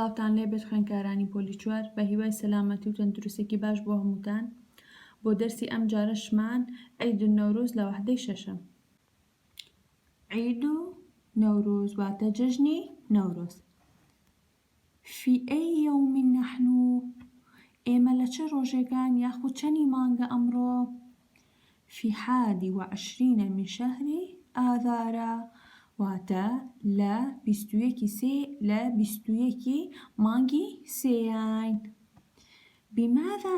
سڵاوتان لێبێت خوێندکارانی پۆلی 4 بە هیوای سەلامەتی و تەندروستێکی باش بۆ هەمووتان. بۆ دەرسی ئەم جارەشمان عید النەوروز لە وەحدەی شەشەم. عید النەوروز واتە جەژنی نەورۆز. في ئەی یەوم نەحن ئێمە لە چه ڕۆژێکان یاخود چەندی مانگە ئەمڕۆ؟ في 21 من شهر آذار واتە لە 21 مانگی سێیان. بماذا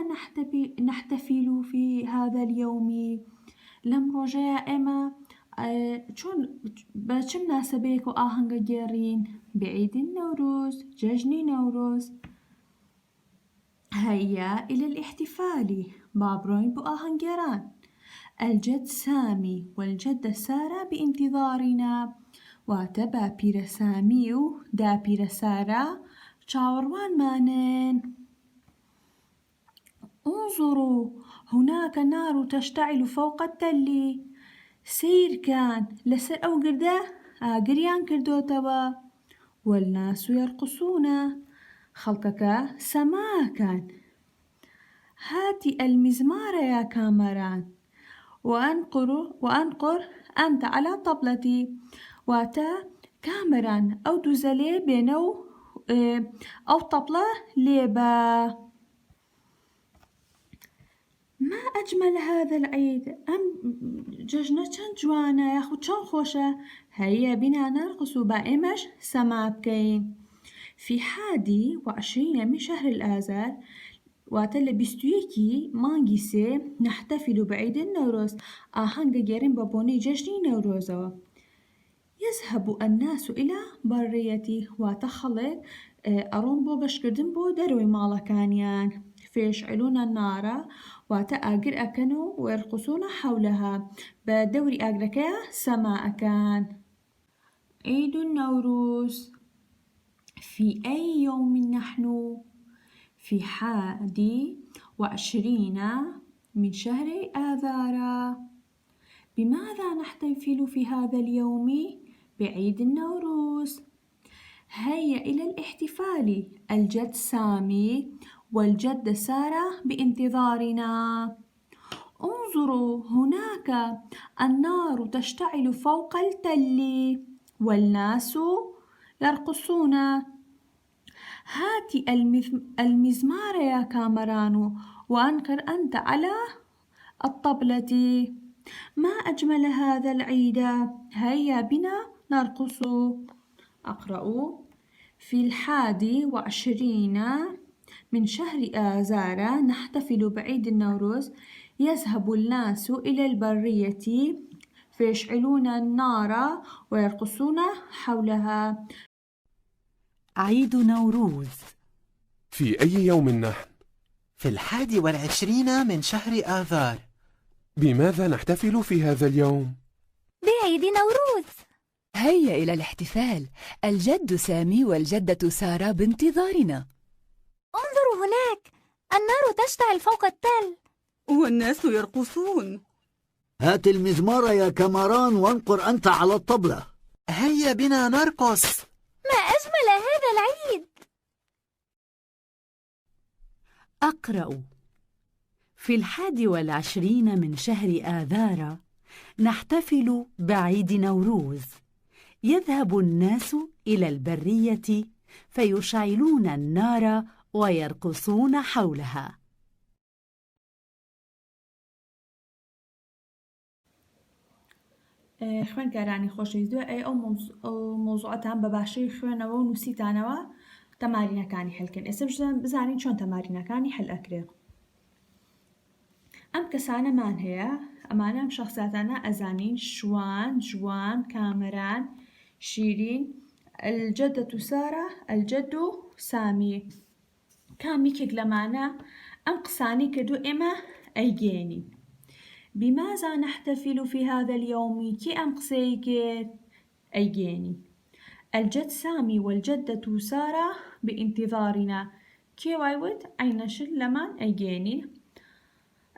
نحتفل في هذا اليوم؟ لەم ڕۆژەیە ئێمە بە چ مناسبەیەک و ئاهەنگە گێڕین؟ بعيد النوروز جەژنی نەورۆز. هيا إلى الاحتفال با بڕۆین بۆ ئاهەنگگێڕان. الجد سامي والجدة سارة بانتظارنا واتە باپیرە سامی و داپیرە سارە چاوەڕوانمانن. انظروا هناك نار تشتعل فوق التل. سيركان لسر أو قردة قريان كردوتوا. والناس يرقصون خلقك سماكان. هاتي المزمار يا كامران وأنقر أنت على طبلتي واتا كامران أو دوزلي بينو أو طبلة ليبا. ما أجمل هذا العيد أم جژنە چەند جوانە یاخود چەند خۆشە. هيا بنا نرقص بائمش سما بكين. في 21 من شهر الآذار واتە لە 21 مانگی سێ نحتفل بعيد النوروز ئاهەنگە گێڕین بە بۆنەی جەژنی نەورۆزەوە. يذهب الناس إلى بريتي واتە خەڵک ئەڕۆن بۆ گەشتکردن بۆ دەرەوەی ماڵەکانیان. فيشعلون النار واتە ئاگر ئەکەن و ويرقصون حولها بە دەوری ئاگرەکەیە سەما ئەکەن. عيد النوروز في أي يوم نحن؟ في 21 من شهر آذار. بماذا نحتفل في هذا اليوم؟ بعيد النوروز. هيا إلى الاحتفال. الجد سامي والجدة سارة بانتظارنا. انظروا هناك النار تشتعل فوق التل والناس يرقصون. هاتي المزمار يا كامران وأنقر أنت على الطبلة. ما أجمل هذا العيد هيا بنا نرقص. أقرأ. في 21 من شهر آذار نحتفل بعيد النوروز. يذهب الناس إلى البرية فيشعلون النار ويرقصون حولها. عيد نوروز. في أي يوم نحن؟ في 21 من شهر آذار. بماذا نحتفل في هذا اليوم؟ بعيد نوروز. هيا إلى الاحتفال. الجد سامي والجدة سارة بانتظارنا. انظروا هناك النار تشتعل فوق التل والناس يرقصون. هات المزمار يا كامران وانقر أنت على الطبلة. هيا بنا نرقص. ما أجمل هذا العيد. أقرأ. في 21 من شهر آذار نحتفل بعيد نوروز. يذهب الناس إلى البرية فيشعلون النار ويرقصون حولها. خوێندکارانی خۆشەویست ئەو مۆزوعەتان بە باشی خوێنەوە و نووسیتانەوە تەمارینەکانی هەلکەن. ئێستا بزانین چۆن تەمارینەکانی هەل ئەکرێ. ئەم کەسانەمان هەیە ئەمانە ئەم شەخصاتانە ئەزانین: شوان، جوان، کامەران، شیرین، الجدة سارة، الجد سامي. کامیکێک لەمانە ئەم قسانی کردو ئێمە ئەیگێنین. بماذا نحتفل في هذا اليوم؟ كي أم قسيكر أيجيني. الجد سامي والجدة سارة بانتظارنا. كي وايوت عين شل لمن أيجيني.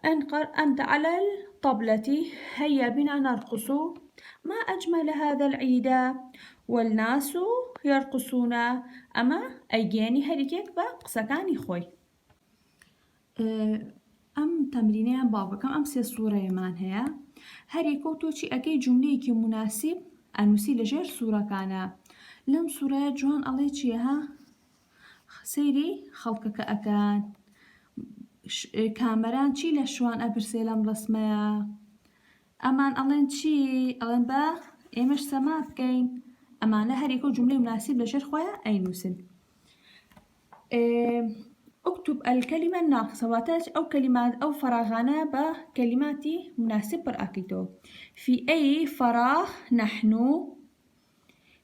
أنقر أنت على الطبلة. هيا بنا نرقص. ما أجمل هذا العيد والناس يرقصون ئەمە ئەیگەیەنی هەریکێک بە قسەکانی خۆی. ئەم تەمرینەیان باوەکەم ئەم سێ سوورەیەمان هەیە هەریکە و تۆچی ئەگەی جوملەیەکی مناسب ئەنووسی لەژێر سوورەکانە. لەم سوورەیە جوان ئەڵێ چیە ها سەیری خەڵکەکە ئەکەن کامەران چی لە شوان ئەپرسێ لەم ڕسمەیە ئەمان ئەڵێن چی ئەڵێن بە ئێمەش سەما بکەین ئەمانە هەریکە و جوملەی مناسب لەژێر خۆیان ئەینووسن. اكتب الكلمة الناقصة واتاش أو كلمات أو فراغانة بكلمات مناسب برأكيتو. في أي فراغ نحن؟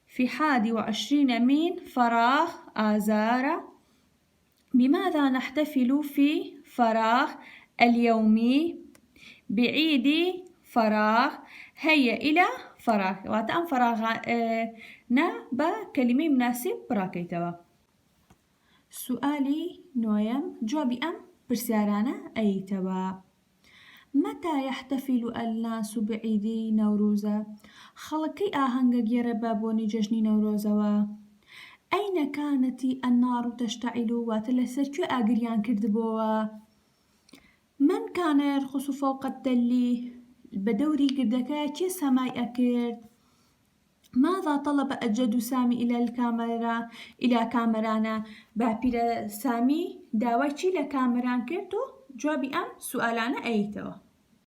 في 21 من فراغ آذار. بماذا نحتفل في فراغ اليومي؟ بعيد فراغ. هيا إلى فراغ واتأم فراغ نا بكلمة مناسب براكيتوا. سؤالي نويم جوابي أم برسيارانا أيتوا. متى يحتفل الناس بعيد نوروز؟ خلقي آهنگ جير بابوني ججني نوروزوا. أين كانت النار تشتعل وتلسركو آقريان كردبوا؟ من كان يرقص فوق التل؟ بدوري قردكا كي سماي أكرد؟ ماذا طلب الجد سامي إلى كامرانا؟ بابير سامي داوي چي لكامران كردو؟ جوابي أم سؤالانا أيتوا.